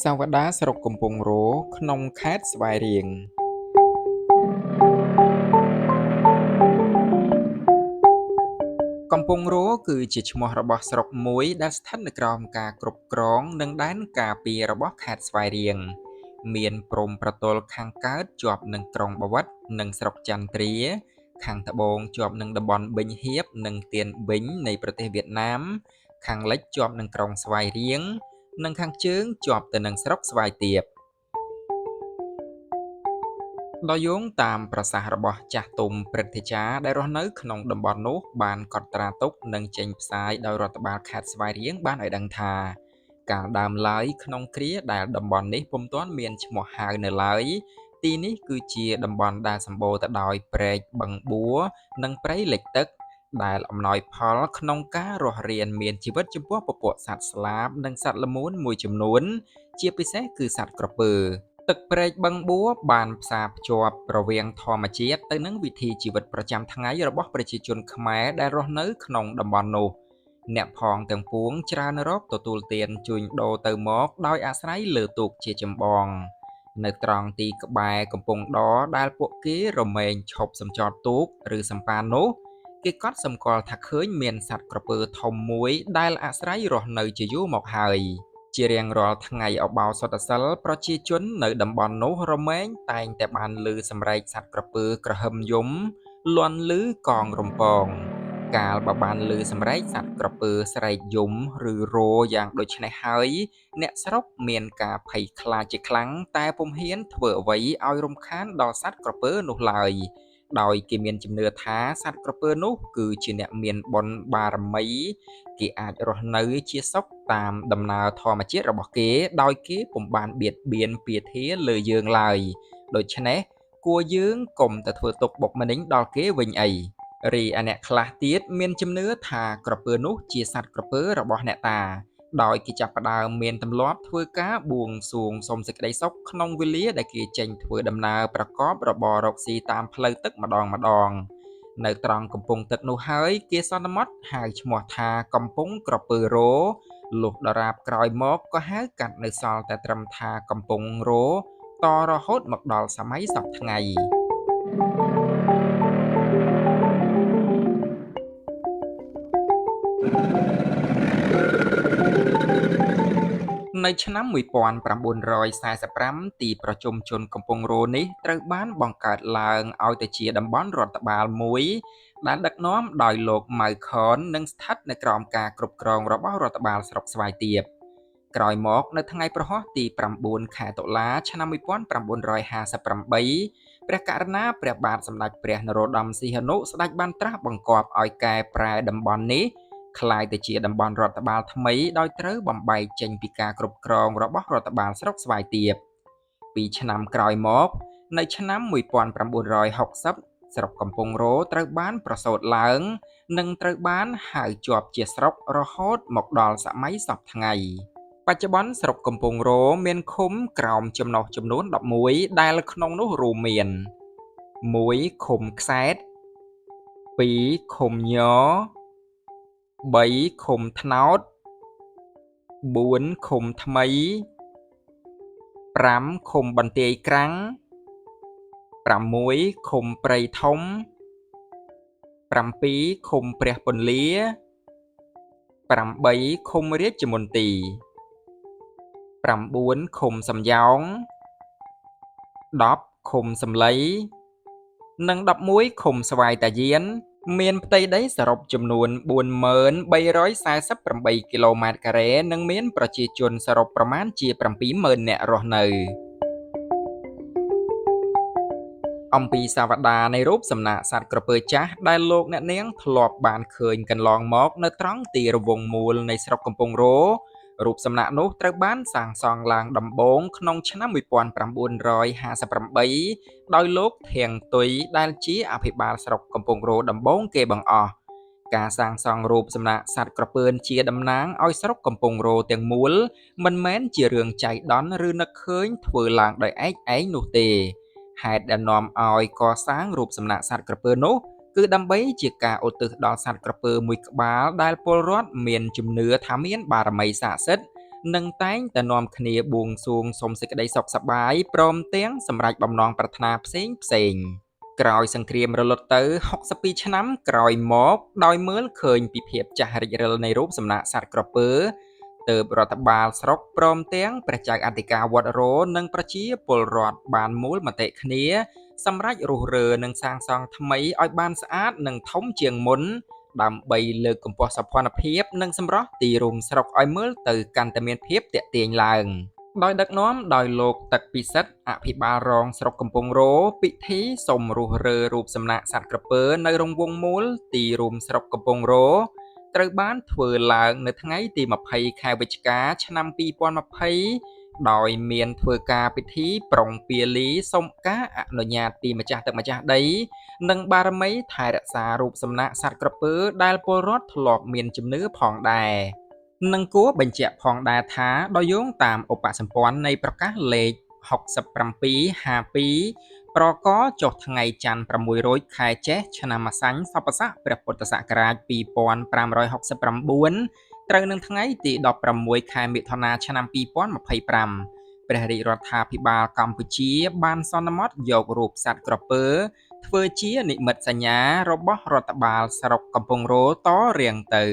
សាវតាស្រុកកំពង់រោក្នុងខេត្តស្វាយរៀងកំពង់រោគឺជាឈ្មោះរបស់ស្រុកមួយដែលស្ថិតនៅក្រោមការគ្រប់គ្រងនិងដែនការពាររបស់ខេត្តស្វាយរៀងមានព្រំប្រទល់ខាងកើតជាប់នឹងក្រុងបាវិតនិងស្រុកចន្ទ្រាខាងត្បូងជាប់នឹងតំបន់ប៊ិញហៀបនិងទៀនប៊ិញនៃប្រទេសវៀតណាមខាងលិចជាប់នឹងក្រុងស្វាយរៀងនិងខាងជើងជាប់ទៅនឹងស្រុកស្វាយទៀបដោយយោងតាមប្រសាសន៍របស់ចាស់ទុំព្រឹទ្ធាចារ្យដែលរស់នៅក្នុងតំបន់នោះបានកត់ត្រាទុកនិងចេញផ្សាយដោយរដ្ឋបាលខេត្តស្វាយរៀងបានឲ្យដឹងថាកាលដើមឡើយក្នុងគ្រាដែលតំបន់នេះពុំទាន់មានឈ្មោះហៅនៅឡើយទីនេះគឺជាតំបន់ដែលសម្បូរទៅដោយព្រែកបឹងបួរនិងព្រៃលិចទឹកដែលអំណោយផលក្នុងការរស់រានមានជីវិតចំពោះពពួកសត្វស្លាបនិងសត្វល្មូនមួយចំនួនជាពិសេសគឺសត្វក្រពើទឹកព្រែកបឹងបួរបានផ្សារភ្ជាប់រវាងធម្មជាតិទៅនឹងវិធីជីវិតប្រចាំថ្ងៃរបស់ប្រជាជនខ្មែរដែលរស់នៅក្នុងតំបន់នោះអ្នកផងទាំងពួងច្រើនរកទទួលទានជួញដូរទៅមកដោយអាស្រ័យលើទូកជាចម្បងនៅត្រង់ទីក្បែរកំពង់ដរដែលពួកគេរមែងឈប់សម្ចតទូកឬសម្ប៉ាននោះគេកត់សម្គាល់ថាឃើញមានសត្វក្រពើធំមួយដែលអាស្រ័យរស់នៅជាយូរមកហើយជារៀងរាល់ថ្ងៃឧបោសថសីលប្រជាជននៅតំបន់នោះរមែងតែងតែបានឮសំឡេងសត្វក្រពើក្រហឹមយំលាន់ឮកងរំពងកាលបើបានឮសំឡេងសត្វក្រពើស្រែកយំឬរោយ៉ាងដូចនេះហើយអ្នកស្រុកមានការភ័យខ្លាចជាខ្លាំងតែពុំហ៊ានធ្វើអ្វីឲ្យរំខានដល់សត្វក្រពើនោះឡើយដោយគេមានជំនឿថាសត្វក្រពើនោះគឺជាអ្នកមានបុណ្យបារមីគេអាចរស់នៅជាសុខតាមដំណើរធម្មជាតិរបស់គេដោយគេពុំបានបៀតបៀនពាធាលើយើងឡើយដូច្នេះគួរយើងកុំទៅធ្វើទុក្ខបុកម្នេញដល់គេវិញអីរីឯអ្នកខ្លះទៀតមានជំនឿថាក្រពើនោះជាសត្វក្រពើរបស់អ្នកតាដោយគេចាប់ផ្ដើមមានទម្លាប់ធ្វើការបួងសួងសុំសេចក្តីសុខក្នុងវេលាដែលគេចេញធ្វើដំណើរប្រកបរបររកស៊ីតាមផ្លូវទឹកម្ដងនៅត្រង់កំពង់ទឹកនោះហើយគេសន្មតហៅឈ្មោះថាកំពង់ក្រពើរោលុះដរាបក្រោយមកក៏ហៅកាត់នៅសល់តែត្រឹមថាកំពង់រោតរហូតមកដល់សម័យសព្វថ្ងៃនៅឆ្នាំ1945ទីប្រជុំជនកំពង់រោនេះត្រូវបានបង្កើតឡើងឲ្យទៅជាតំបន់រដ្ឋបាលមួយដែលដឹកនាំដោយលោកម៉ៅខននិងស្ថិតនៅក្រោមការគ្រប់គ្រងរបស់រដ្ឋបាលស្រុកស្វាយទៀបក្រោយមកនៅថ្ងៃប្រហោះទី9ខែតុលាឆ្នាំ1958ព្រះករុណាព្រះបាទសម្ដេចព្រះនរោត្តមសីហនុស្ដេចបានត្រាស់បង្គាប់ឲ្យកែប្រែតំបន់នេះក្លាយទៅជាតំបន់រដ្ឋបាលថ្មីដោយត្រូវបំបែកចេញពីការគ្រប់គ្រងរបស់រដ្ឋបាលស្រុកស្វាយទៀបពីឆ្នាំក្រោយមកនៅឆ្នាំ1960ស្រុកកំពង់រោត្រូវបានប្រសូតឡើងនិងត្រូវបានហៅជាប់ជាស្រុករហូតមកដល់សម័យសព្វថ្ងៃបច្ចុប្បន្នស្រុកកំពង់រោមានឃុំក្រោមចំណុះចំនួន11ដែលក្នុងនោះរួមមាន1ឃុំខ្សែត2ឃុំញ3ឃុំថ្នោត4ឃុំថ្មី5ឃុំបន្ទាយក្រាំង6ឃុំព្រៃធំ7ឃុំព្រះពន្លា8ឃុំរាជមន្ទីរ9ឃុំសំយ៉ោង10ឃុំសំឡីនិង11ឃុំស្វាយតាយានមានផ្ទៃដីសរុបចំនួន4348គីឡូម៉ែត្រការ៉េនិងមានប្រជាជនសរុបប្រមាណជា70000នាក់រស់នៅអំពីសាវតានៃរូបសំណាកសត្វក្រពើចាស់ដែលលោកអ្នកនាងធ្លាប់បានឃើញកន្លងមកនៅត្រង់ទីរវង់មូលនៃស្រុកកំពង់រោរូបសំណាកនោះត្រូវបានសាងសង់ឡើងដំបូងក្នុងឆ្នាំ1958ដោយលោកធាងទុយដែលជាអភិបាលស្រុកកំពង់រោដំបូងគេបង្អស់ការសាងសង់រូបសំណាកសត្វក្រពើជាតំណាងឲ្យស្រុកកំពង់រោទាំងមូលមិនមែនជារឿងចៃដន្យឬនឹកឃើញធ្វើឡើងដោយឯកឯងនោះទេហេតុដែលនាំឲ្យកសាងរូបសំណាកសត្វក្រពើនោះគឺដើម្បីជាការឧទ្ទិសដល់សត្វក្រពើមួយក្បាលដែលពលរដ្ឋមានជំនឿថាមានបារមីស័ក្តិសិទ្ធិ នឹងតែងតែនាំគ្នាបួងសួងសុំសេចក្តីសុខសប្បាយព្រមទាំងសម្រេចបំណងប្រាថ្នាផ្សេងៗក្រោយសង្គ្រាមរលត់ទៅ62ឆ្នាំក្រោយមកដោយមើលឃើញពីភាពចាស់រិចរិលនៃរូបសំណាកសត្វក្រពើទើបរដ្ឋបាលស្រុកព្រមទាំងព្រះចៅអធិការវត្តរនិងប្រជាពលរដ្ឋបានមូលមតិគ្នាសម្រេចរុះរើនិងសាងសង់ថ្មីឲ្យបានស្អាតនិងធំជាងមុនដើម្បីលើកកម្ពស់សោភ័ណភាពនិងសម្រស់ទីរួមស្រុកឲ្យមើលទៅកាន់តែមានភាពទាក់ទាញឡើងដោយដឹកនាំដោយលោកទឹកពិសិដ្ឋអភិបាលរងស្រុកកំពង់រោពិធីសុំរុះរើរូបសំណាកសត្វក្រពើនៅរង្វង់មូលទីរួមស្រុកកំពង់រោត្រូវបានធ្វើឡើងនៅថ្ងៃទី20ខែវិច្ឆិកាឆ្នាំ2020ដោយមានធ្វើការពិធីប្រុងពាលីសុំការអនុញ្ញាតពីម្ចាស់ទឹកម្ចាស់ដីនិងបារមីថែរក្សារូបសំណាកសត្វក្រពើដែលពលរដ្ឋធ្លាប់មានជំនឿផងដែរនិងគួរបញ្ជាក់ផងដែរថាដោយយោងតាមឧបសម្ព័ន្ធនៃប្រកាសលេខ6752ប្រកចុះថ្ងៃច័ន្ទ6រោចខែចេសឆ្នាំម្សាញ់សពស័កព្រះពុទ្ធសករាជ2569ត្រូវនឹងថ្ងៃទី16ខែមិថុនាឆ្នាំ2025ព្រះរាជរដ្ឋាភិបាលកម្ពុជាបានសន្មតយករូបសត្វក្រពើធ្វើជានិមិត្តសញ្ញារបស់រដ្ឋបាលស្រុកកំពង់រោតរៀងទៅ